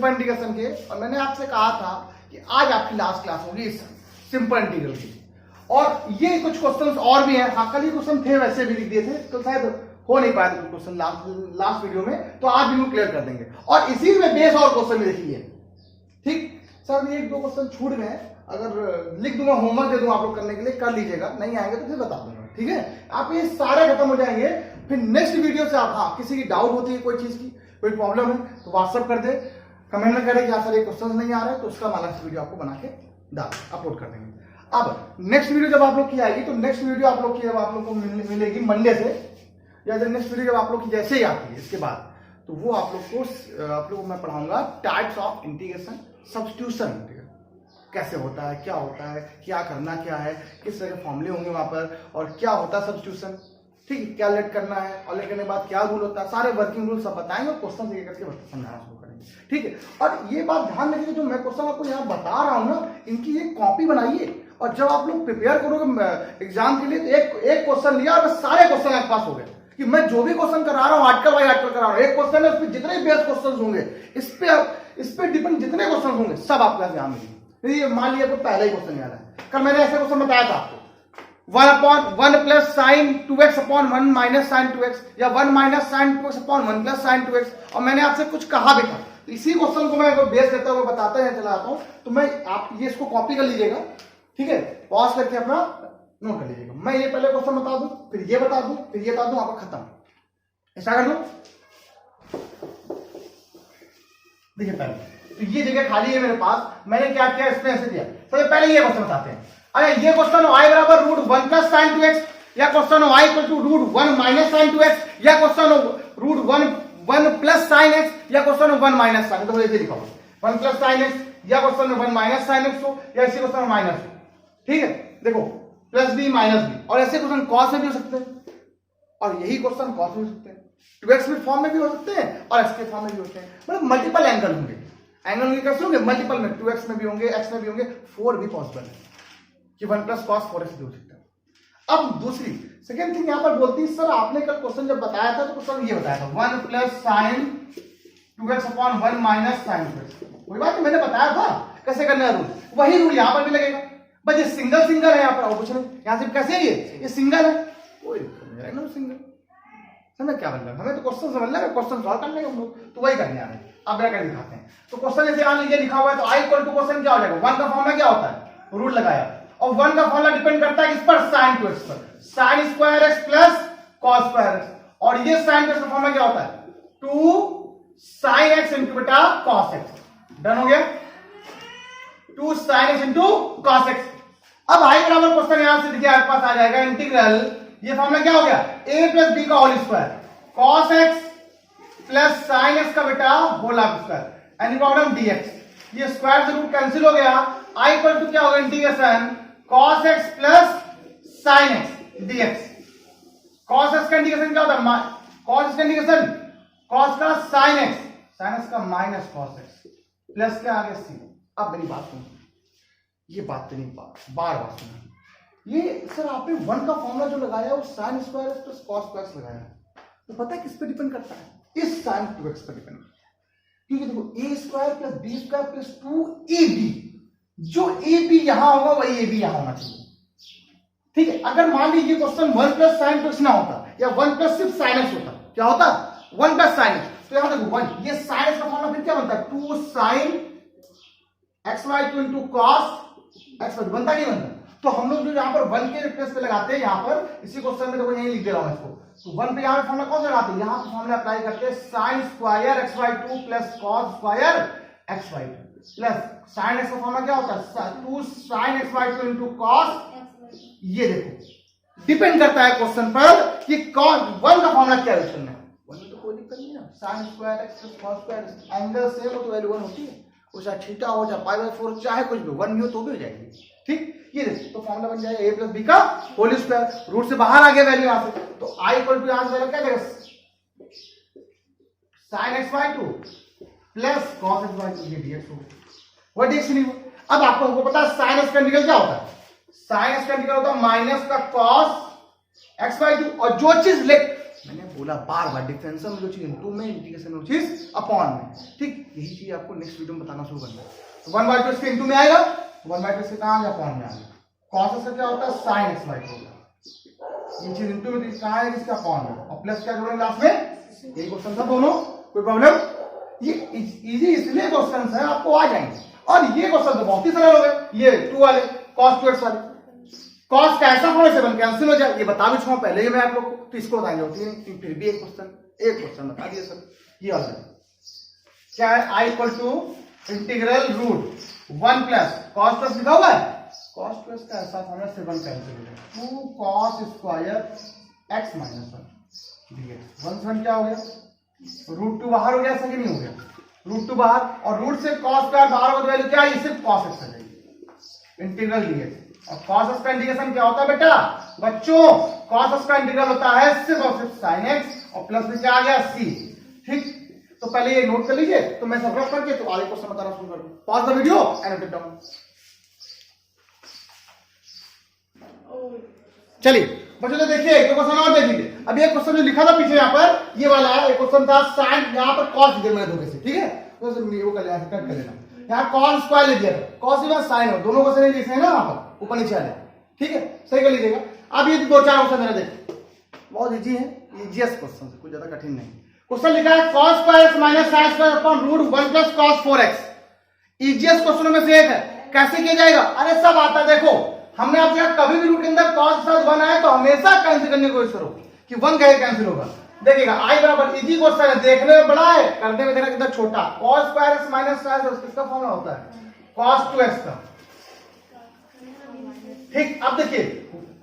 Simple integration के, और मैंने आपसे कहा था कि आज आपकी लास्ट क्लास होगी इस सिंपल इंटीग्रल की। और ये कुछ क्वेश्चंस और भी हैं, हाँ कल ये क्वेश्चन थे वैसे भी लिख दिए थे, तो शायद हो नहीं पाया था क्वेश्चन लास्ट वीडियो में, तो आज भी हम क्लियर कर देंगे। और इसी में बेस और क्वेश्चन भी देखिए, ठीक सर एक दो क्वेश्चन छूट गए, अगर लिख दूंगा होमवर्क दे दूंगा आप लोग करने के लिए, कर लीजिएगा, नहीं आएंगे तो फिर बता दूंगा, ठीक है। आप ये सारे खत्म हो जाएंगे, फिर नेक्स्ट वीडियो से आप, हाँ किसी की डाउट होती है कोई चीज की, कोई प्रॉब्लम है तो व्हाट्सअप कर दे, कमेंट में करें कि हाँ सर ये क्वेश्चन नहीं आ रहा है, तो उसका नेक्स्ट वीडियो आपको बना के अपलोड कर देंगे। अब नेक्स्ट वीडियो जब आप लोग की आएगी, तो नेक्स्ट वीडियो आप लोग की जब आप लोग को मिलेगी मंडे से, या नेक्स्ट वीडियो जब आप लोग की जैसे ही आती है इसके बाद, तो वो आप लोग को मैं पढ़ाऊंगा टाइप्स ऑफ इंटीग्रेशन, सब्स्टिट्यूशन कैसे होता है, क्या होता है, क्या करना क्या है, किस तरह के फॉर्मूले होंगे वहां पर, और क्या होता है सब्स्टिट्यूशन, ठीक है, क्या लेट करना है, और लेट करने के बाद क्या रूल होता है, सारे वर्किंग रूल सब बताएंगे और क्वेश्चन से करके समझाना शुरू करेंगे, ठीक है। और ये बात ध्यान रखिए, जो मैं क्वेश्चन आपको यहाँ बता रहा हूँ ना, इनकी एक कॉपी बनाइए, और जब आप लोग प्रिपेयर करोगे एग्जाम के लिए, तो एक क्वेश्चन लिया और सारे क्वेश्चन आपके पास हो गए, कि मैं जो भी क्वेश्चन करा रहा हूँ आर्टिकल बाय आर्टिकल करा रहा हूँ, एक क्वेश्चन है उसमें जितने बेस क्वेश्चन होंगे, इस पे डिपेंड जितने क्वेश्चन होंगे सब आपके पास यहाँ मिलेंगे। ये मान लिया तो पहला ही क्वेश्चन याद है, कल मैंने ऐसे क्वेश्चन बताया था आपको, 1/1 plus sine 2x upon 1 minus sine 2x, या 1 minus sine 2x upon 1 plus sine 2x, और मैंने आपसे कुछ कहा भी था, तो इसी क्वेश्चन को मैं बेस लेता हुआ बताते हैं चला आता हूं, तो मैं आप ये इसको कॉपी कर लीजिएगा, ठीक है, पॉज करके अपना नोट कर लीजिएगा। मैं ये पहले क्वेश्चन बता दूं, फिर ये बता दूं, फिर ये बता दूं, आपका खत्म, ऐसा कर लो। देखिए पहले तो ये जगह खाली है मेरे पास, मैंने क्या किया इसमें ऐसे दिया। सबसे पहले ये क्वेश्चन बताते हैं, अरे ये क्वेश्चन y बराबर रूट 1 प्लस साइन 2x, या question y equal to root 1 minus sine 2x, या question root 1 plus sine x, या क्वेश्चन 1 माइनस साइन, तो ये लिखा हुआ 1 प्लस साइन x, या क्वेश्चन 1 माइनस साइन x हो, या इसी क्वेश्चन माइनस हो, ठीक है। देखो प्लस बी माइनस बी, और ऐसे क्वेश्चन कॉस में भी हो सकते हैं, और यही क्वेश्चन कॉस में हो सकते हैं, 2x में फॉर्म में भी हो सकते हैं और x के फॉर्म में भी होते हैं, मतलब मल्टीपल एंगल होंगे, एंगल कैसे होंगे मल्टीपल में, 2x में भी होंगे, x में भी होंगे, 4 भी पॉसिबल है कि 1 प्लस कॉस 4x भी हो सकता है। अब दूसरी सेकेंड थिंग यहां पर बोलती है, सर आपने कल क्वेश्चन जब बताया था तो क्वेश्चन ये बताया था 1 plus sine 2x upon 1 minus sine 2x, वही बात मैंने बताया था कैसे करना है रूल, वही रूल यहां पर भी लगेगा, बस ये सिंगल सिंगल है, यहाँ पर और कुछ नहीं, यहाँ से कैसे है ये सिंगल है, कोई दिक्कत नहीं है, सिंगल समझ क्या मतलब, हमें तो क्वेश्चन समझना है, क्वेश्चन सॉल्व करने हम लोग तो वही करने आ रहे हैं। अब क्या कर दिखाते हैं, तो क्वेश्चन जैसे मान लीजिए लिखा हुआ है, तो i इक्वल टू क्वेश्चन क्या हो जाएगा, 1 का फॉर्मूला क्या होता है, रूल लगाया, और 1 का फॉर्मूला डिपेंड करता है किस पर, साइन 2x पर, sine square x plus cos square x, और ये साइन का फॉर्मूला क्या होता है 2 साइन x इंटू बेटा कॉस x, डन हो गया, 2 sine x into cos x। अब i बराबर क्वेश्चन यहां से देखिए आपके पास आ जाएगा इंटीग्रल, ये फॉर्मूला क्या हो गया a प्लस b का whole square cos x plus sin x का बेटा होल स्क्वायर, यानी प्रॉब्लम dx, ये स्क्वायर से रूट कैंसिल हो गया, i इक्वल टू क्या होगा integration cos x plus sin x dx, cos x का इंटीग्रेशन क्या होता है, cos x का इंटीग्रेशन cos का sin x का माइनस cos x प्लस क्या आ गया c। अब मेरी बात सुनो, ये बात तो नहीं बार बार सुना, ये सर आपने 1 का फॉर्मूला जो लगाया है वो sin square x plus cos square x लगाया है, तो पता है किस पे डिपेंड करता है, इस sin 2x पर डिपेंड करता है, क्योंकि देखो a square plus b square plus 2ab, जो ab यहां होगा वही ab यहां होना चाहिए, ठीक है। अगर मान लीजिए क्वेश्चन 1 प्लस साइन 2x ना होता, या 1 प्लस सिर्फ sin x होता, क्या होता 1 प्लस sin x, तो यहां देखो 1, ये sin x का फॉर्मूला फिर क्या बनता है 2 sin xy2 into cos xy, बनता नहीं बनता, तो हम लोग जो यहाँ पर 1 के रिप्लेस पे लगाते हैं, यहाँ पर इसी क्वेश्चन में देखो यही लिख दे रहा हूं इसको, तो 1 पे यहाँ पे फॉर्मूला कौन सा लगाते हैं, यहाँ पे फॉर्मूला अप्लाई करते हैं sin square xy2 plus cos square xy2 plus sin x का फॉर्मूला क्या होता है 2 sin xy2 इनटू cos, ये देखो डिपेंड करता है क्वेश्चन पर कि कौन 1 का फॉर्मूला क्या यूज करना है, 1 में तो कोई दिक्कत नहीं है, sin square x plus cos square, angle same हो तो वैल्यू 1 होती है, चाहे थीटा हो चाहे π/4 चाहे कुछ भी 1 भी हो तो भी हो जाएगी, ठीक। ये देखो तो फॉर्मूला बन जाएगा a प्लस b का होल स्क्वायर, रूट से बाहर आ गया वैल्यू यहां से, तो i इक्वल टू यहां से क्या देगा sin xy2 plus cos xy2, ये dx होगा, वो dx नहीं हुआ। अब आपको पता है sin x का इंटीग्रल क्या होता है, sin x का इंटीग्रल होता है माइनस का cos xy2, और जो चीज मैंने बोला बार बार डिफरेंशियल में जो चीज इनटू में, इंटीग्रेशन में चीज अपॉन में, ठीक। यही चीज आपको नेक्स्ट वीडियो में बताना शुरू करना है। तो 1/2 इसके इनटू में आएगा, 1/2 इसके कहां आएगा, अपॉन में आएगा। कॉस से क्या होता है, sin x/2 होगा। ये चीज इनटू में कहां आएगा, इसका अपॉन में, और प्लस क्या जोड़ेंगे लास्ट में, यही क्वेश्चन था दोनों, कोई प्रॉब्लम। ये इजी इसलिए क्वेश्चन है, आपको आ जाएंगे। और ये क्वेश्चन तो बहुत ही सरल हो गए, ये 2 वाले cos 2x वाले। cos का ऐसा होने से 1 कैंसिल हो जाए, ये बता भी छूं पहले ही मैं आप लोग को, तो इसको बताएंगे होती है, फिर भी एक क्वेश्चन बता दिए सर। ये वाला क्या है, i = integral root 1 plus cos 2x लिखा हुआ है, cos 2x का ऐसा होने से 1 कैंसिल हो जाए, 2 cos स्क्वायर x - 1 dx। 1 से 1 क्या हो गया, √2 बाहर हो गया, ऐसा कि नहीं हो गया, √2 बाहर, और रूट से cos स्क्वायर बाहर हो तो वैल्यू क्या है, सिर्फ cos x आ जाएगी, इंटीग्रल dx। और cos x का इंटीग्रेशन क्या होता है बेटा बच्चों, cos x का इंटीग्रल होता है सिर्फ और सिर्फ sin x, और प्लस में क्या आ गया c, ठीक। तो पहले ये नोट कर लीजिए, तो मैं सब रख करके तो आगे क्वेश्चन बताना शुरू कर दूं। Pause the video and note it down. चलिए बच्चों, तो देखिए एक क्वेश्चन और देख लीजिए। अब ये क्वेश्चन जो लिखा था पीछे यहाँ पर, ये वाला है, एक क्वेश्चन था sin, यहाँ पर cos दिया मैंने धोखे से, ठीक है, तो वो कर लेना, कट कर लेना। यहाँ cos स्क्वायर लिख दिया था, cos के बाद sin हो, दोनों क्वेश्चन लिखे हैं ना वहां पर ऊपर नीचे वाले, ठीक है, सही कर लीजिएगा। अब ये 2-4 क्वेश्चन मेरा देखिए, बहुत इजी है, इजीएस्ट क्वेश्चन है, कुछ ज्यादा कठिन नहीं। क्वेश्चन लिखा है cos square x minus sin square upon √1 plus cos 4x। Easiest क्वेश्चनों में से एक है, कैसे किया जाएगा, अरे सब आता है। देखो हमने आपसे कभी भी रूट के अंदर cos के साथ 1 आए तो हमेशा कैंसिल करने की कोशिश करो कि 1 कैसे कैंसिल होगा। देखिएगा i बराबर, इजी क्वेश्चन है, देखने में बड़ा है, करने में देखना कितना छोटा। cos square x minus sin square किसका फॉर्मूला होता है, cos 2x का, ठीक। अब देखिए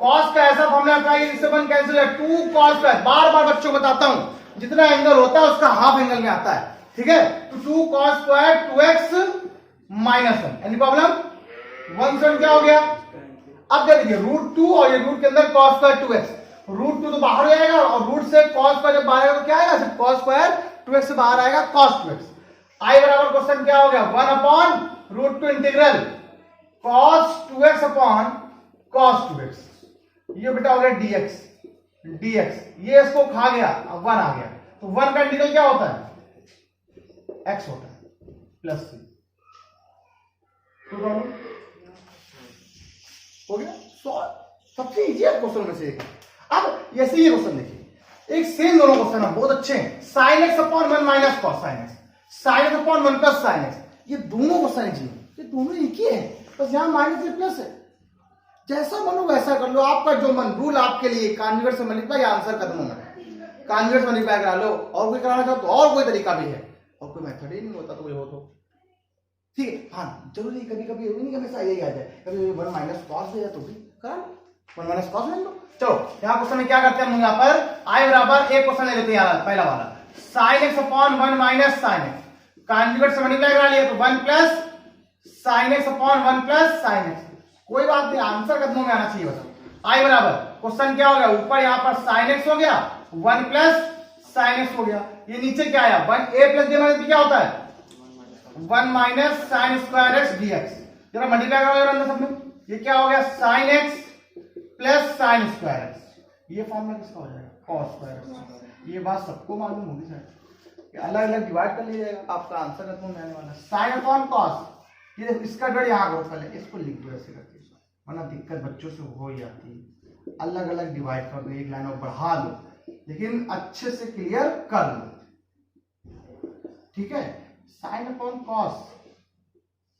cos का ऐसा फॉर्मूला आता है, इससे 1 कैंसिल है, 2 cos स्क्वायर, बार बार बच्चों बताता हूं, जितना एंगल होता है उसका हाफ एंगल में आता है, ठीक है। तो 2 cos square 2x minus 1, any problem, 1 से 1 क्या हो गया। अब देखिए √2 और ये रूट के अंदर cos स्क्वायर 2x, √2 तो बाहर हो जाएगा, और रूट से cos स्क्वायर जब बाहर आएगा तो क्या आएगा, सिर्फ cos स्क्वायर 2x से बाहर आएगा cos 2x। i बराबर क्वेश्चन क्या हो गया, 1/√2 integral cos 2x upon cos 2x, ये बेटा हो गया dx, ये इसको खा गया, अब 1 आ गया, तो 1 का इंटीग्रल क्या होता है, x होता है प्लस c, हो गया सबसे इजी क्वेश्चन में से एक। अब ऐसे ही क्वेश्चन देखिए, एक सेम दोनों क्वेश्चन है, बहुत अच्छे हैं। sin x upon 1 minus cos sin x, sin x upon 1 plus sin x, ये दोनों क्वेश्चन जी, ये दोनों एक ही है, बस यहाँ माइनस से प्लस है। जैसा मनो वैसा कर लो, आपका जो मन, रूल आपके लिए, कॉन्जुगेट से मल्टीप्लाई, आंसर कर दो, कॉन्जुगेट से मल्टीप्लाई करा लो, और कोई कराना चाहो तो और कोई तरीका भी है, और कोई मेथड ही नहीं होता तो ये हो तो ठीक है। हाँ जरूरी, कभी कभी ये नहीं हमेशा यही आ जाए, कभी 1 माइनस cos दिया तो भी करा लो, 1 माइनस cos ले लो। चलो यहाँ क्वेश्चन में क्या करते हैं हम, यहाँ पर i बराबर एक क्वेश्चन ले लेते हैं, पहला वाला sin x upon 1 minus sin x, conjugate से मल्टीप्लाई करा लिया तो 1 plus sin x upon 1 plus sin x, कोई बात नहीं, आंसर कदमों में आना चाहिए। बताओ i बराबर क्वेश्चन क्या हो गया, ऊपर यहाँ पर sin x हो गया, 1 प्लस sin x हो गया, ये नीचे क्या आया, 1a plus b minus b क्या होता है, 1 minus sin square x dx, जरा मल्टीप्लाई करो अंदर सब में, ये क्या हो गया, sin x plus sin square x, ये फॉर्मूला किसका हो जाएगा, cos स्क्वायर x। ये बात सबको मालूम होगी सर, अलग अलग डिवाइड कर लीजिएगा, आपका आंसर खत्म होने वाला है। sin अपॉन cos, ये इसका डर यहाँ करो, पहले इसको लिख दो ऐसे करके, वरना दिक्कत बच्चों से हो ही जाती है। अलग अलग डिवाइड कर दो, एक लाइन और बढ़ा लो, लेकिन अच्छे से क्लियर कर लो, ठीक है। sin upon cos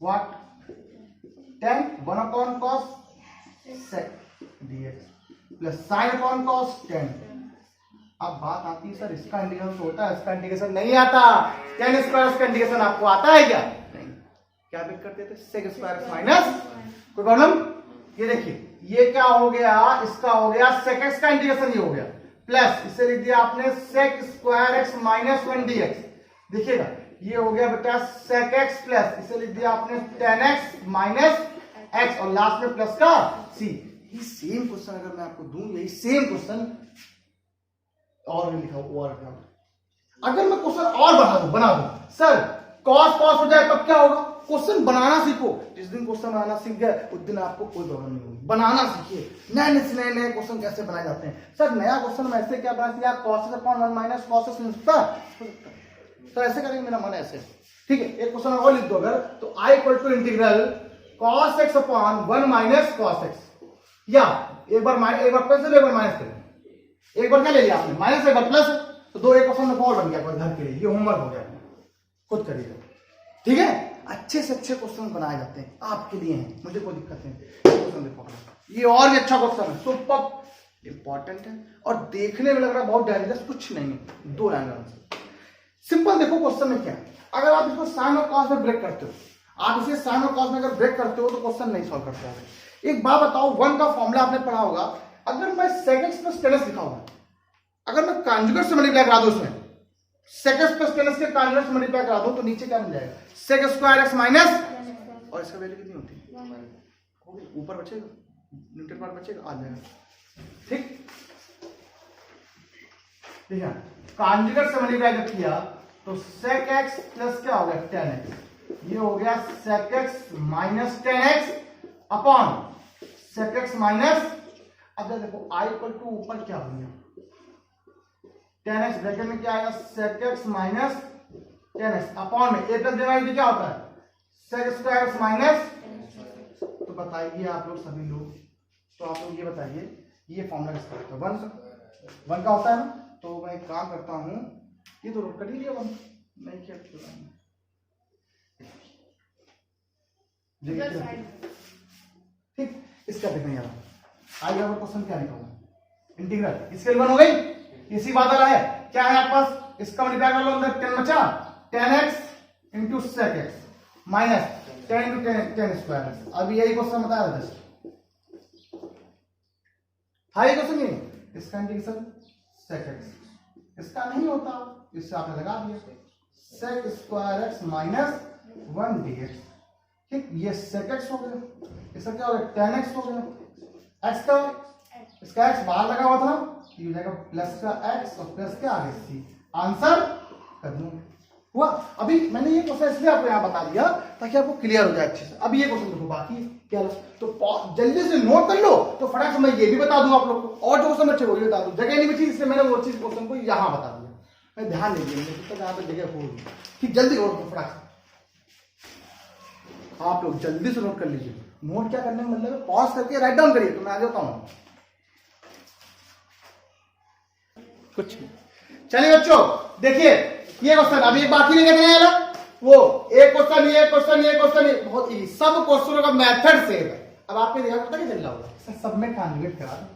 what, tan 1 upon cos sec dx plus sin upon cos tan। अब बात आती है सर इसका इंटीग्रेशन तो होता है, इसका इंटीग्रेशन नहीं आता, tan स्क्वायर का इंटीग्रेशन आपको आता है क्या, नहीं, क्या बिट करते थे, sec स्क्वायर माइनस, कोई प्रॉब्लम। ये देखिए ये क्या हो गया, इसका हो गया sec x का इंटीग्रेशन, ये हो गया प्लस, इसे लिख दिया आपने sec square x minus 1 dx, देखिएगा ये हो गया बेटा sec x प्लस, इसे लिख दिया आपने tan x माइनस x, और लास्ट में प्लस का c। ये सेम क्वेश्चन अगर मैं आपको दूं, यही सेम क्वेश्चन और भी लिखा हुआ, अगर मैं क्वेश्चन और बढ़ा दूं, बना दूं, सर cos cos हो जाए तब क्या होगा, क्वेश्चन बनाना सीखो। जिस दिन क्वेश्चन बनाना सीख गए उस दिन आपको कोई प्रॉब्लम नहीं होगी। बनाना सीखिए, नए क्वेश्चन कैसे बनाए जाते हैं। सर नया क्वेश्चन में ऐसे क्या बना दिया, cos x upon 1 minus cos x मिल सकता है, तो ऐसे करेंगे, मेरा मन ऐसे, ठीक है। एक क्वेश्चन और लिख दो अगर, तो i equal to integral cos x upon 1 minus cos x, या एक बार प्लस एक बार माइनस करें। एक बार क्या ले लिया आपने, माइनस एक बार प्लस, तो दो एक क्वेश्चन और बन गया घर के लिए। ये होमवर्क हो गया, खुद करिएगा, ठीक है। अच्छे से अच्छे क्वेश्चन बनाए जाते हैं, आपके लिए हैं, मुझे कोई दिक्कत नहीं। क्वेश्चन देखो, ये और भी अच्छा क्वेश्चन है, सुपर इंपॉर्टेंट है और देखने में लग रहा है बहुत डेंजरस, कुछ नहीं है, 2 लाइन आंसर सिंपल। देखो क्वेश्चन में क्या है, अगर आप इसको साइन और कॉस में ब्रेक करते हो, आप इसे साइन और कॉस में अगर ब्रेक करते हो तो क्वेश्चन नहीं सॉल्व कर पाओगे। एक बात बताओ, 1 का फॉर्मूला आपने पढ़ा होगा, अगर मैं sec x plus tan x लिखा होगा, अगर मैं कॉन्जुगेट से मल्टीप्लाई करा दूं, उसमें sec x plus tan x के कॉन्जुगेट से मल्टीप्लाई करा दूं, तो नीचे क्या मिल जाएगा, sec स्क्वायर x माइनस, और इसका वैल्यू कितनी होती है, ऊपर बचेगा, न्यूटन पार्ट बचेगा, आ जाएगा, ठीक है। कॉन्जुगेट से मल्टीप्लाई जब किया तो sec x प्लस क्या हो गया tan x, ये हो गया sec x minus tan x upon sec x minus, अब देखो i इक्वल टू ऊपर क्या हो गया tan x, ब्रैकेट में क्या आएगा sec x minus tan x upon में a plus b minus b क्या होता है sec स्क्वायर x माइनस, तो बताइए आप लोग सभी लोग, तो आप लोग ये बताइए ये फॉर्मूला किसका होता है, 1 का होता है ना। तो मैं एक काम करता हूं, ये तो रोक कर ही दिया 1 नहीं किया, ठीक। इसका देखना यार, आई बार क्वेश्चन क्या लिखा हुआ, इंटीग्रल इसके 1 हो गई, इसी बात आ रहा है, क्या है आपके पास, इसका मल्टीप्लाई कर लो, अंदर tan बचा, tan x into sec x minus tan into tan square x। अब यही क्वेश्चन बताया था जस्ट, था ये क्वेश्चन, नहीं इसका इंटीग्रेशन sec x, इसका नहीं होता, इससे आपने लगा दिया sec square x minus 1 dx, ठीक। ये sec x हो गया, इसका क्या हो गया tan x हो गया, x का इसका x बाहर लगा हुआ था ना, ये हो जाएगा प्लस का x और प्लस के आगे c, आंसर कर दूं हुआ। अभी मैंने ये क्वेश्चन इसलिए आपको यहाँ बता दिया ताकि आपको क्लियर हो जाए अच्छे से। अभी ये क्वेश्चन देखो, बाकी क्या, तो जल्दी से नोट कर लो, तो फटाक से मैं ये भी बता दूं आप लोग को, और जो क्वेश्चन बच्चे वो भी बता दूं, जगह नहीं बची इसलिए मैंने वो चीज क्वेश्चन को यहाँ बता दिया, मैं ध्यान नहीं दिया तो यहाँ पे जगह होगी, ठीक। जल्दी नोट फटाक से, आप लोग जल्दी से नोट कर लीजिए। नोट क्या करने का मतलब है, पॉज करके राइट डाउन करिए, तो मैं आ जाता हूं कुछ। चलिए बच्चों देखिए ये क्वेश्चन, अभी एक बाकी नहीं देखने वाला, वो एक क्वेश्चन ये क्वेश्चन ये क्वेश्चन ये, बहुत इजी, सब क्वेश्चनों का मेथड सेम है। अब आपके दिमाग पता क्या चल रहा होगा, सब में कॉन्जुगेट करा दो,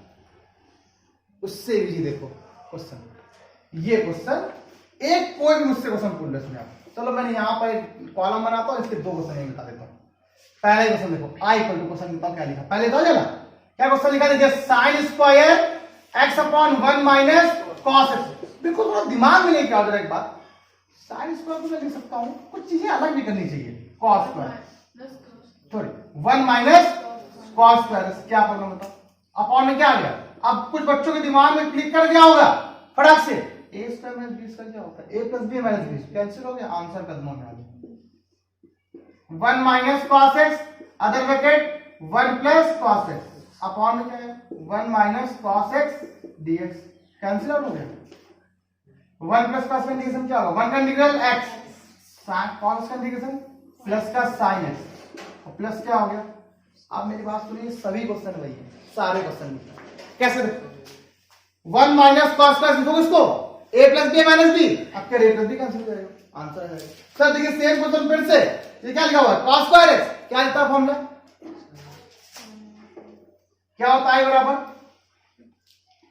उससे इजी। देखो क्वेश्चन, ये क्वेश्चन एक कोई भी मुझसे क्वेश्चन पूछ लो इसमें आप, चलो मैंने यहाँ पर एक कॉलम बनाता हूँ, इसके 2 क्वेश्चन यही बता देता हूँ। पहला क्वेश्चन देखो, आई इक्वल टू, क्वेश्चन लिखा क्या लिखा, पहले तो जाना क्या क्वेश्चन लिखा, देखिए sine square x upon 1 minus cos x। बिल्कुल थोड़ा दिमाग में नहीं क्या होता, एक बात साइन स्क्वायर को मैं लिख सकता हूँ, कुछ चीजें अलग भी करनी चाहिए, cos square sorry 1 minus cos square, क्या प्रॉब्लम होता, अपॉन में क्या आ गया। अब कुछ बच्चों के दिमाग में क्लिक कर दिया होगा फटाक से, a square minus b square क्या होता है, a plus b minus b cancel हो गया, आंसर कदमों में आ गया 1 minus cos x, other bracket 1 plus cos x, upon में क्या है 1 minus cos x dx, cancel out हो गया। 1 प्लस कॉस का इंटीग्रेशन क्या होगा, 1 का इंटीग्रल x, कॉस का इंटीग्रेशन प्लस का sin x, और प्लस क्या हो गया। अब मेरी बात सुनिए, सभी क्वेश्चन वही है, सारे क्वेश्चन कैसे देखो, 1 माइनस कॉस का लिखोगे इसको a plus b minus b, आपके रेट प्लस b कैंसिल हो जाएगा, आंसर है। सर देखिए सेम क्वेश्चन फिर से, ये क्या लिखा हुआ है cos स्क्वायर x, क्या लिखता है फॉर्मूला, क्या होता है बराबर,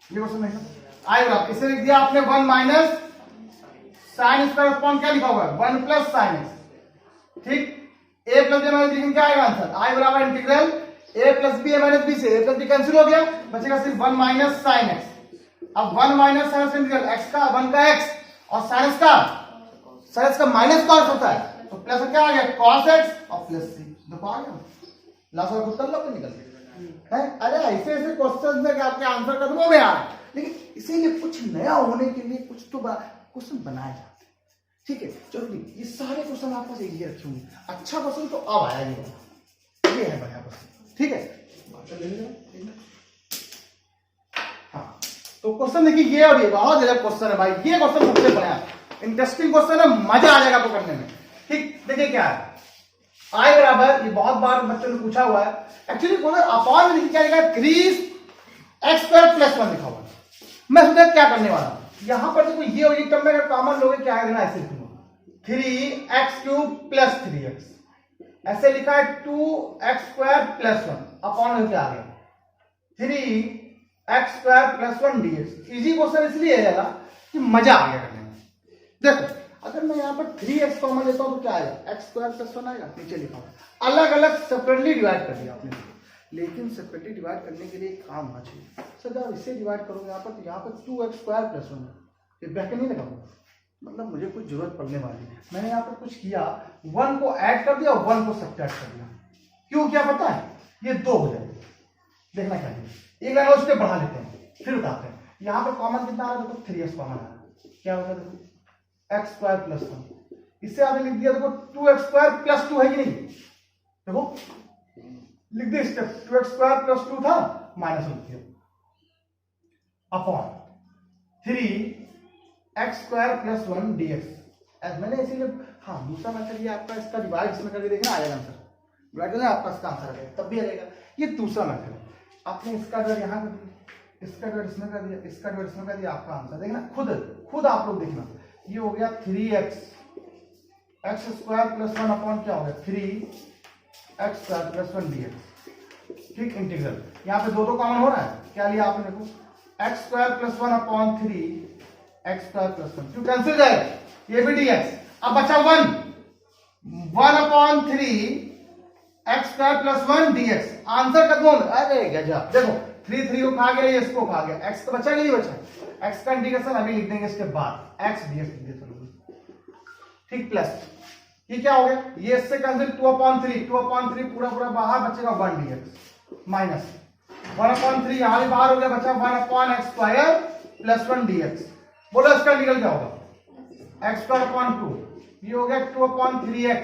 ये क्वेश्चन नहीं आई बराबर, इसे लिख दिया आपने 1 माइनस साइन स्क्वायर अपॉन क्या लिखा हुआ है 1 प्लस साइन x, ठीक। a plus b minus b क्या आएगा आंसर, आई बराबर integral a plus b minus b से a प्लस b कैंसिल हो गया, बचेगा सिर्फ 1 माइनस साइन x। अब 1 minus sine x integral x का 1 का x और साइन x का माइनस कॉस होता है, तो प्लस क्या आ गया cos x और प्लस c, देखो आ गया, लास्ट वाला खुद कर लो निकल है। अरे ऐसे ऐसे क्वेश्चन है कि आपके आंसर कदमों में आ रहे, लेकिन इसीलिए कुछ नया होने के लिए कुछ तो क्वेश्चन बनाए जाते हैं, ठीक है, चलो ठीक, ये सारे क्वेश्चन आपके पास ये रखे होंगे। अच्छा क्वेश्चन तो अब आया ये है बढ़िया क्वेश्चन, ठीक है। हाँ, तो क्वेश्चन देखिए ये और ये बहुत गजब क्वेश्चन है भाई, ये क्वेश्चन सबसे बढ़िया इंटरेस्टिंग क्वेश्चन है, मजा आ जाएगा आपको करने में। ठीक, देखिए क्या है, I बराबर, ये बहुत बार बच्चों ने पूछा हुआ है, एक्चुअली बोलो अपॉन में क्या लिखा है, 3x² + 1 लिखा हुआ है। मैं सोचा क्या करने वाला हूं, यहां पर देखो ये और ये टर्म में कॉमन लोगे क्या है, ऐसे लिखूंगा 3x³ + 3x, ऐसे लिखा है 2x² + 1 अपॉन में क्या आ गया 3x² + 1 dx। इजी क्वेश्चन इसलिए है कि मजा आ गया करने में। देखो अगर मैं यहाँ पर 3x कॉमन लेता हूं तो क्या आएगा, x² + 1 आएगा, नीचे लिखा हुआ अलग अलग सेपरेटली डिवाइड कर दिया आपने, लेकिन सेपरेटली डिवाइड करने के लिए एक काम होना चाहिए। सर जब इसे डिवाइड करोगे यहाँ पर, तो यहाँ पर 2x² + 1 ये ब्रैकेट नहीं लगाऊंगा, मतलब मुझे कुछ जरूरत पड़ने वाली है। मैंने यहाँ पर कुछ किया, 1 को ऐड कर दिया, 1 को सब्ट्रैक्ट कर दिया। क्यों क्या पता है, ये 2 हो जाएगा। देखना क्या है, एक लाइन उसके बढ़ा लेते हैं फिर उठाते हैं। यहाँ पर कॉमन कितना आ रहा है, देखो 3x कॉमन आ रहा है, क्या होगा देखो x² + 1, इससे आपने लिख दिया देखो 2x² + 2 है कि नहीं, देखो लिख दिया स्टेप, 2x² + 2 था, माइनस लिख दिया अपॉन 3x² + 1 dx। मैंने इसीलिए, हाँ दूसरा मेथड ये आपका, इसका डिवाइड इसमें करके देखना आ जाएगा आंसर, डिवाइड करना आपका इसका आंसर आ जाएगा, तब भी आ जाएगा। ये दूसरा मेथड है, आपने इसका डिवाइड यहाँ कर दिया, इसका डिवाइड इसमें कर दिया, इसका डिवाइड इसमें कर दिया, आपका आंसर देखना, खुद आप लोग देखना। ये हो गया 3x² + 1 अपॉन क्या हो गया 3x² + 1 dx। ठीक, इंटीग्रल यहाँ पे दो कॉमन हो रहा है, क्या लिया आपने देखो x² + 1 अपॉन 3x² + 1, क्यों कैंसिल जाएगा, ये भी dx। अब बचा 1 अपॉन 3x² + 1 dx, आंसर कदमों में। अरे गजब, देखो 3 3 को खा गया, ये इसको खा गया, x तो बचा कि नहीं बचा, x का इंटीग्रेशन अभी लिख देंगे इसके बाद, x dx लिख दिया। ठीक, प्लस ये क्या हो गया, ये इससे कैंसिल, 2/3 पूरा बाहर, बचेगा 1 dx, माइनस 1/3 यहां भी बाहर हो गया, बचा 1/x² + 1 dx। बोलो इसका इंटीग्रल क्या होगा, x²/2, ये हो गया 2/3x,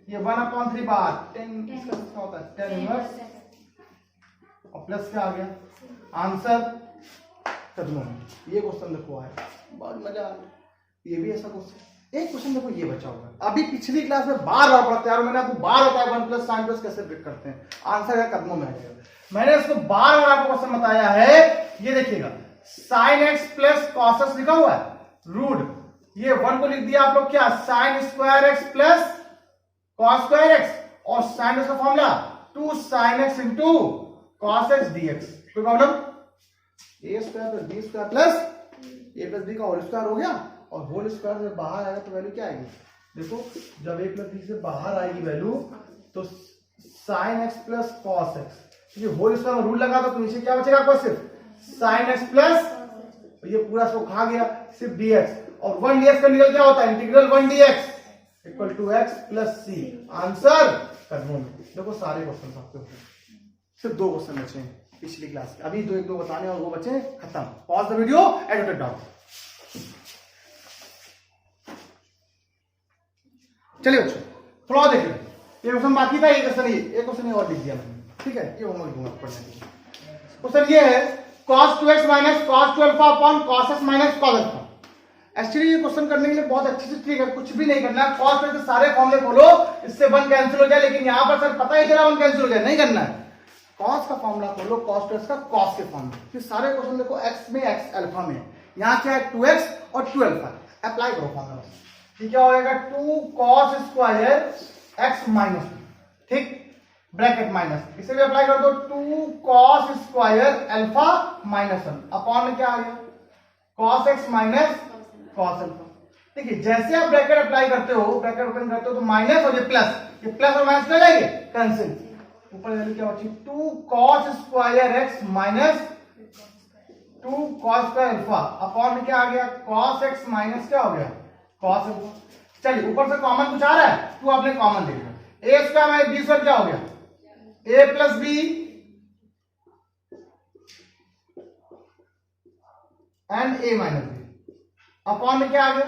ये 1/3 बाहर, 10 इसका कितना होता है 10 इनवर्स, और प्लस क्या आ गया आंसर कदमों में। ये क्वेश्चन देखो आया, बहुत मजा आ रहा, ये भी ऐसा क्वेश्चन। एक क्वेश्चन देखो ये बचा हुआ है, अभी पिछली क्लास में बार पढ़ते हैं, मैंने आपको बार बताया 1 + sin+ कैसे ब्रेक करते हैं, आंसर है कदमों में आएगा। मैंने इसको बार आपको क्वेश्चन बताया है, ये देखिएगा sin x + cos x लिखा हुआ है, रूट ये 1 को लिख दिया आप लोग क्या, sin² x + cos² x, और sin का formula 2 sin x × cos x dx। कोई problem, a² + b² + a + b का होल स्क्वायर हो गया, और होल स्क्वायर से बाहर आएगा तो वैल्यू क्या आएगी, देखो जब a + b से बाहर आएगी वैल्यू, तो sin x + cos x, ये होल स्क्वायर में रूल लगा तो नीचे क्या बचेगा आपको, सिर्फ sin x प्लस ये पूरा इसको खा गया, सिर्फ dx, और 1 dx का निकल क्या होता है, integral 1 dx = x + c। Answer कदमों में। देखो सारे क्वेश्चन आपके होते हैं, सिर्फ 2 क्वेश्चन बचे हैं पिछली क्लास के, अभी 2 बताने और वो बचे खत्म। Pause the video and note down. चलिए बच्चों थोड़ा देख लें, ये क्वेश्चन बाकी था, ये क्वेश्चन और लिख दिया मैंने, ठीक है, ये होमवर्क दूंगा पढ़ने के लिए। क्वेश्चन ये है cos 2x - cos 2α upon cos x - cos α। Actually ये क्वेश्चन करने के लिए बहुत अच्छी से ट्रिक है, कुछ भी नहीं करना है, cos में से सारे फॉर्मूले खोलो, इससे 1 कैंसिल हो जाए, लेकिन यहां पर सर पता ही चला 1 कैंसिल हो जाए, नहीं करना है। cos का फॉर्मूला खोलो, cos 2x का cos के फॉर्म में, फिर सारे क्वेश्चन देखो x में x अल्फा में, यहां क्या है 2x और 2α, अप्लाई करो फॉर्मूला, ठीक है, होगा 2 cos² x - 2, ठीक, ब्रैकेट माइनस, इसे भी अप्लाई कर दो, 2 cos² अल्फा माइनस 1 अपॉन में क्या आ गया cos x - cos अल्फा। देखिए जैसे आप ब्रैकेट अप्लाई करते हो, ब्रैकेट ओपन करते हो तो माइनस और ये प्लस और माइनस कर जाएंगे कैंसिल, ऊपर वैल्यू क्या बची 2 cos² x minus 2 cos² alpha upon में क्या आ गया cos x माइनस क्या हो गया cos अल्फा। चलिए ऊपर से कॉमन कुछ आ रहा है, 2 आपने कॉमन ले लिया, a² - b² क्या हो गया a + b and a - b upon में क्या आ गया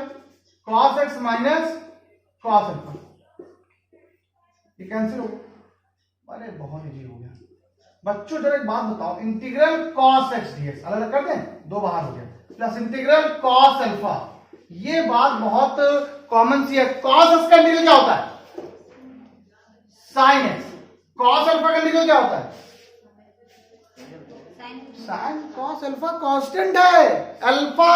cos x minus cos alpha, ये कैंसिल हो गया। अरे बहुत इजी हो गया बच्चों। जरा एक बात बताओ, इंटीग्रल cos x dx अलग अलग कर दें, दो बाहर हो गया, प्लस इंटीग्रल cos अल्फा, ये बात बहुत कॉमन सी है। cos x का इंटीग्रल क्या होता है? sin x। cos अल्फा का इंटीग्रल क्या होता है? sin cos अल्फा कांस्टेंट है अल्फा,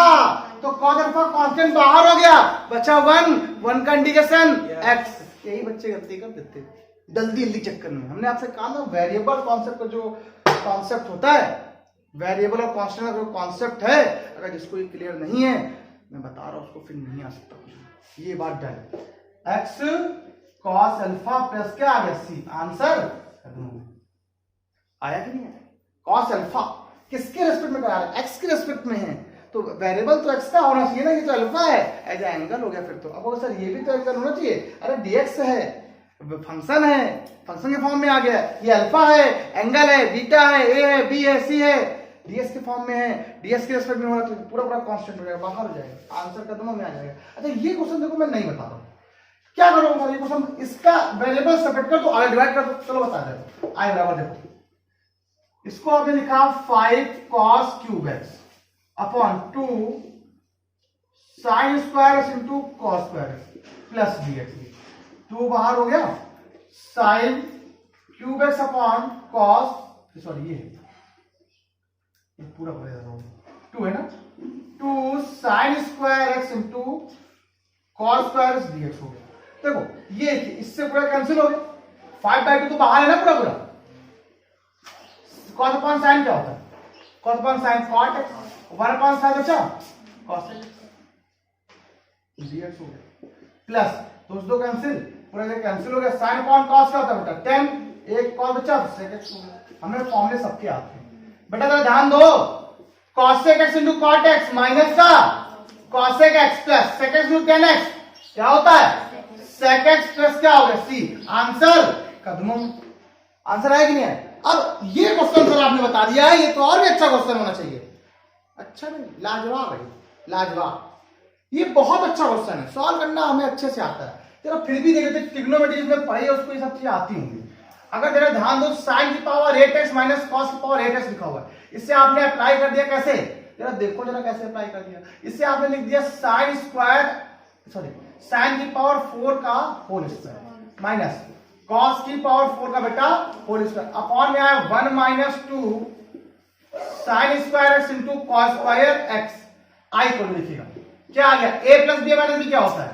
तो cos अल्फा कांस्टेंट बाहर हो गया, बचा 1 का इंटीग्रेशन x। यही बच्चे गलती कर देते जल्दी जल्दी चक्कर में। हमने आपसे कहा ना वेरिएबल कॉन्सेप्ट का जो कॉन्सेप्ट होता है, वेरिएबल और कांस्टेंट का जो कॉन्सेप्ट है, अगर जिसको ये क्लियर नहीं है, मैं बता रहा हूं उसको फिर नहीं आ सकता कुछ। ये बात done. x cos alpha plus क्या आ गया c, आंसर आया कि नहीं आया? cos अल्फा किसके रेस्पेक्ट में करा है? x के रेस्पेक्ट में है, तो वेरिएबल तो x का होना चाहिए ना, ये तो अल्फा है, एज एंगल हो गया फिर तो। अब सर ये भी तो एंगल होना चाहिए, अरे dx है, फंक्शन है, फंक्शन के फॉर्म में आ गया, ये अल्फा है, एंगल है, बीटा है, ए है, बी है, सी है, डीएस के फॉर्म में है, डीएस के रेस्पेक्ट में होना तो पूरा पूरा कांस्टेंट हो जाएगा, बाहर हो जाएगा, आंसर कदमों में आ जाएगा। अच्छा ये क्वेश्चन देखो मैं नहीं बता रहा हूं, क्या करोगे ये क्वेश्चन, इसका वेरिएबल सेपरेट कर दो, आगे डिवाइड कर दो, चलो बता दे। आई बराबर देखो, इसको आपने लिखा 5 cos cube x upon 2 sin square x into cos square x plus dx। 2 बाहर हो गया, sin cube x upon cos, sorry ये पूरा कर देता हूं, 2 है ना, 2 sin square x into cos square x dx हो गया। देखो ये इससे पूरा कैंसिल हो गया, 5/2 तो बाहर है ना पूरा पूरा। cos अपॉन sin क्या होता है? cos upon sin cot x, 1 upon sin बचा cos dx हो गया, प्लस दो कैंसिल, पूरा ये कैंसिल हो गया। sin अपॉन cos क्या होता है बेटा? 10, एक cos बचा तो sec x हो गया। हमने फॉर्मूले सबके आते हैं बेटा, जरा ध्यान दो, cos x into cot x minus का cos x plus sec x into tan x क्या होता है? sec x प्लस क्या हो गया c, आंसर कदमों, आंसर आया कि नहीं आया? अब ये क्वेश्चन सर आपने बता दिया है, ये तो और भी अच्छा क्वेश्चन होना चाहिए। अच्छा नहीं, लाजवाब है, लाजवाब, ये बहुत अच्छा क्वेश्चन है, सॉल्व करना हमें अच्छे से आता है। चलो फिर भी देख लेते, ट्रिग्नोमेट्री में पढ़े उसको ये सब चीजें आती होंगी। अगर जरा ध्यान दो, sin की पावर 8x माइनस cos की पावर 8x लिखा हुआ है, इससे आपने अप्लाई कर दिया कैसे, जरा देखो जरा कैसे अप्लाई कर दिया। इससे आपने लिख दिया sin स्क्वायर, सॉरी sin की पावर 4 का होल स्क्वायर माइनस cos की पावर 4 का बेटा होल स्क्वायर, अपॉन में आया 1 minus 2 sin square x into cos square x। I को लिखिएगा, क्या आ गया? a plus B minus B क्या होता है?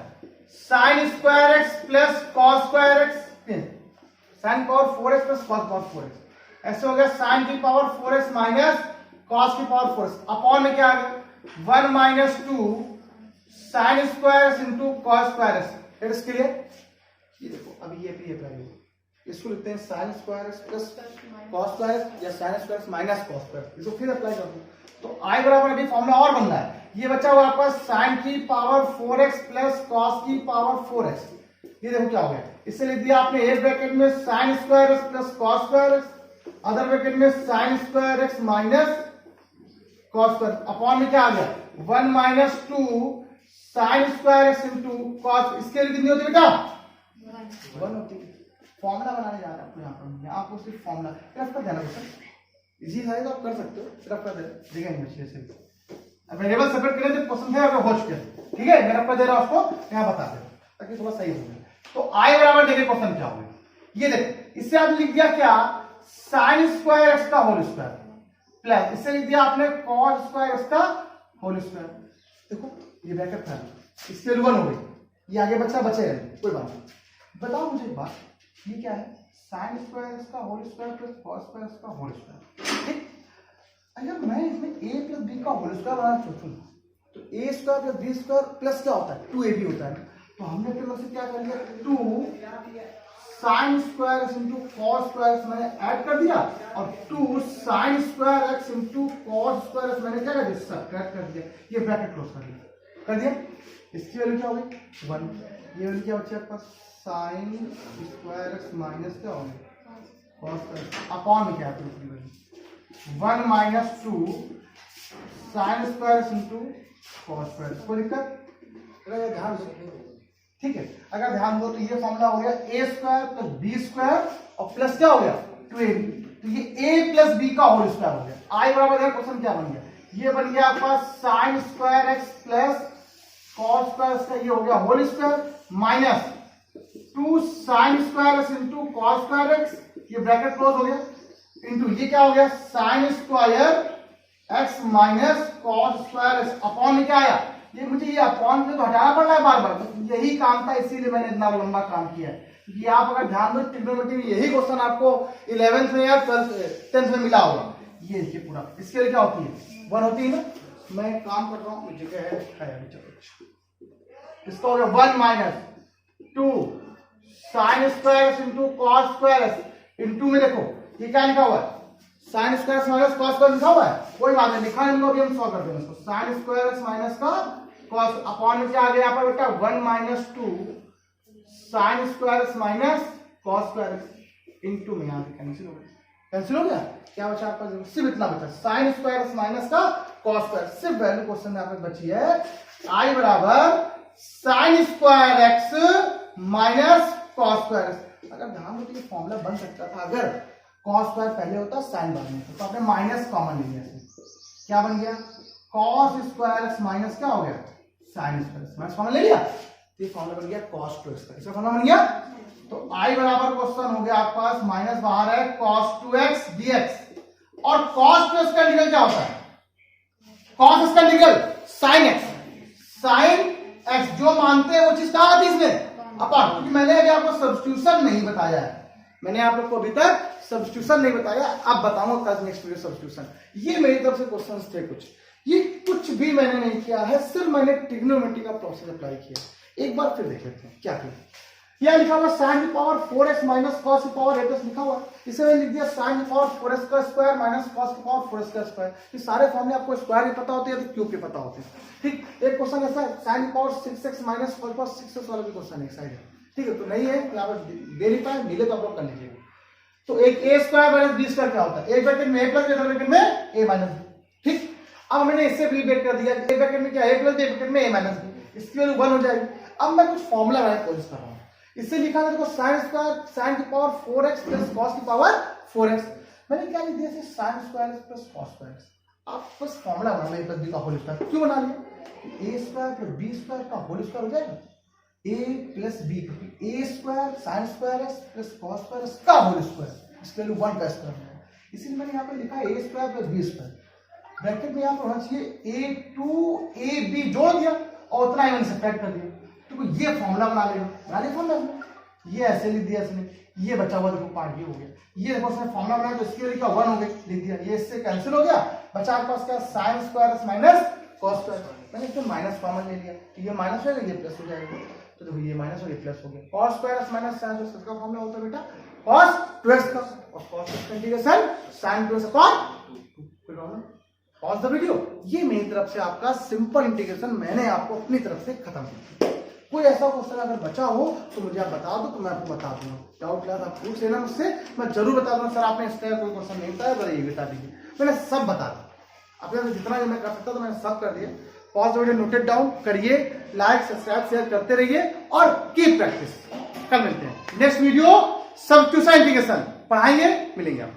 sin square x plus cos square x, sin power 4x plus cos 4x, ऐसे हो गया sin की पावर 4x माइनस cos की पावर 4x, अपॉन में क्या आ गया? 1 minus 2 sin square x into cos square x। It is clear? ये देखो अभी ये भी अप्लाई होगा, इसको लिखते हैं sin square x plus cos square x या sin square x minus cos square, इसको फिर अप्लाई कर दो तो i बराबर अभी फॉर्मूला और बन रहा है। ये बचा हुआ आपका sin की पावर 4x प्लस cos की पावर 4x, ये देखो क्या हो गया, इससे लिख दिया आपने एक ब्रैकेट में sin square x plus cos square x, other bracket में sin square x minus cos square, upon में क्या आ गया? 1 minus 2 sin square x into cos, इसके लिए कितनी होती है बेटा? 1 होती है। फॉर्मूला बनाने जा रहे हैं आपको, यहाँ पर आपको सिर्फ फॉर्मूला रफ कर देना बेटा, इजी है तो आप कर सकते हो, रफ कर दे देखेंगे अच्छे से। अब वेरिएबल सेपरेट करने से पसंद है अगर हो चुके हैं, ठीक है, मैं रफ कर दे रहा हूं उसको, यहाँ बता दे ताकि थोड़ा सही हो जाए। तो आई बराबर देखिए क्वेश्चन क्या होगा, ये देखो इससे आपने लिख दिया क्या? sin स्क्वायर x का होल स्क्वायर प्लस इससे लिख दिया आपने cos स्क्वायर x का होल स्क्वायर। देखो ये ब्रैकेट था, इसकी वैल्यू 1 हो गई, ये आगे बचा बचेगा कोई बात नहीं। बताओ मुझे एक बात, ये क्या है? sin स्क्वायर x का whole square plus cos square x का होल स्क्वायर, ठीक? अगर मैं इसमें a प्लस b का होल स्क्वायर बनाना सोचूं तो a square plus b square plus क्या होता है? 2ab होता है। तो हमने फिर से क्या कर लिया, 2 sin square x into cos square x मैंने ऐड कर दिया और 2 sin square x into cos square x मैंने क्या कर दिया? सब्ट्रैक्ट कर दिया, ये ब्रैकेट क्लोज कर दिया। इसकी वैल्यू क्या होगी? 1, ये वैल्यू क्या बची आपका? sin स्क्वायर x माइनस क्या होगा? cos स्क्वायर, अपॉन में क्या है? 1 minus 2 sin square x into cos square, कोई दिक्कत? अगर ध्यान दो, ठीक है, अगर ध्यान दो तो ये फॉर्मूला हो गया ए स्क्वायर प्लस बी स्क्वायर और प्लस क्या हो गया 2ab, तो ये a प्लस बी का होल स्क्वायर हो गया। आई बराबर है, क्वेश्चन क्या बन गया, ये बन गया आपका sine square x plus cos square का ये हो गया whole square minus 2 sine square x into cos square x, ये ब्रैकेट क्लोज हो गया, इंटू ये क्या हो गया sine square x minus cos square x upon में क्या आया, ये मुझे ये अपॉन से तो हटाना पड़ रहा है बार बार, तो यही काम था इसीलिए मैंने इतना लंबा काम किया है। क्योंकि आप अगर ध्यान दो ट्रिग्नोमेट्री में यही क्वेश्चन आपको 11th में या 10th में मिला होगा। ये देखिए पूरा इसके लिए क्या होती है 1 होती है ना, मैं काम कर रहा हूँ जगह है अभी, चलो इसका हो गया 1 minus 2 sine square into cos square into में देखो ये क्या लिखा हुआ है sine square minus cos square लिखा हुआ है, कोई बात नहीं लिखा है, अभी हम सॉल्व करते हैं इसको। साइन स्क्वायर माइनस का कॉस अपॉन में क्या आ गया यहाँ पर बेटा 1 minus 2 sine square minus cos square into में यहाँ पे कैंसिल हो गया, क्या बचा आपका सिर्फ इतना बचा साइन स्क्वायर माइनस का कॉस स्क्वायर, सिर्फ वैल्यू क्वेश्चन में आपको बची है आई बराबर sign square x minus cos square. अगर ध्यान दो तो ये फॉर्मूला बन सकता था अगर कॉस स्क्वायर पहले होता साइन बाद में, तो आपने माइनस कॉमन ले लिया, क्या बन गया कॉस स्क्वायर एक्स माइनस क्या हो गया साइन स्क्वायर माइनस कॉमन ले लिया, ये फॉर्मूला बन गया cos 2x का, इसका फॉर्मूला बन गया। तो i बराबर क्वेश्चन हो गया आपके पास माइनस बाहर है cos 2x dx, और cos 2x का इंटीग्रल क्या होता है cos इसका integral sin x, sin x जो मानते हैं वो चीज कहां आती है इसमें अपार्ट, क्योंकि मैंने अभी आपको सब्स्टिट्यूशन नहीं बताया है, मैंने आप लोग को अभी तक सब्स्टिट्यूशन नहीं बताया, अब बताऊंगा कल नेक्स्ट वीडियो सब्स्टिट्यूशन। ये मेरी तरफ से क्वेश्चंस थे कुछ, ये कुछ भी मैंने नहीं किया है, सिर्फ मैंने ट्रिग्नोमेट्री का प्रोसेस अप्लाई किया। एक बार फिर देख लेते हैं क्या किया, यह लिखा हुआ sin की पावर 4x माइनस cos की पावर 8x लिखा हुआ, इसे मैंने लिख दिया sin की पावर 4x का स्क्वायर माइनस cos की पावर 4x का स्क्वायर। ये सारे फॉर्मूले आपको स्क्वायर के पता होते हैं या तो क्यूब के पता होते हैं, ठीक। एक क्वेश्चन ऐसा है sin की पावर 6x माइनस cos की पावर 6x वाला भी क्वेश्चन एक साइड है, ठीक है, तो नहीं है यहाँ पर दे नहीं पाए, मिले तो आप लोग कर लीजिएगा। तो एक a square minus b square क्या होता है, एक ब्रैकेट में a प्लस दूसरे ब्रैकेट में a माइनस b, ठीक। अब मैंने इससे रिलेट कर दिया, एक ब्रैकेट में क्या a प्लस b ब्रैकेट में a माइनस b, इसकी वैल्यू 1 हो जाएगी। अब मैं कुछ फॉर्मूला बनाने की कोशिश कर रहा हूँ, इससे लिखा था देखो sin स्क्वायर sin की पावर 4x प्लस cos की पावर 4x, मैंने क्या लिख दिया sin square plus cos square, आप बस फॉर्मूला बना लिया b का होल स्क्वायर, क्यों बना लिया a square plus b square का होल स्क्वायर हो जाएगा a प्लस b, क्योंकि a square sin square x plus cos square का होल स्क्वायर, इसके वैल्यू 1 का स्क्वायर है, इसीलिए मैंने यहाँ पे लिखा है a square plus b square, bracket में यहाँ पर होना चाहिए a2ab जोड़ दिया और उतना ही मैंने सब्ट्रैक्ट कर दिया, तो ये फॉर्मूला बना लिया फॉर्मूला, ये ऐसे लिख दिया इसने, ये बचा हुआ देखो पार्ट ये हो गया, ये देखो इसने फॉर्मूला बनाया तो इसकी वैल्यू क्या 1 हो गई, लिख दिया, ये इससे कैंसिल हो गया, बचा आपके पास क्या sin square minus cos square, मैंने इसमें माइनस कॉमन ले लिया, तो ये माइनस हो गया ये प्लस हो जाएगा, तो देखो ये माइनस हो गया प्लस हो गया, cos square minus sin square का फॉर्मूला होता है बेटा cos 2x का, और cos 2x का इंटीग्रेशन sin 2x अपॉन 2, कोई प्रॉब्लम पॉज द वीडियो। ये मेरी तरफ से आपका सिंपल इंटीग्रेशन मैंने आपको अपनी तरफ से खत्म किया। कोई ऐसा क्वेश्चन अगर बचा हो तो मुझे आप बता दो, तो मैं आपको बता दूंगा, डाउट क्लास आप पूछ लेना मुझसे, मैं जरूर बता दूंगा सर आपने इस तरह कोई क्वेश्चन नहीं बताया, जरा ये बता दीजिए, मैंने सब बता दिया, अपने जितना भी मैं कर सकता तो मैंने सब कर दिया। Pause the video noted down करिए, लाइक सब्सक्राइब शेयर करते रहिए और कीप प्रैक्टिस। कल मिलते हैं नेक्स्ट वीडियो, सब्स्टिट्यूशन इंटीग्रेशन पढ़ाएंगे, मिलेंगे आप।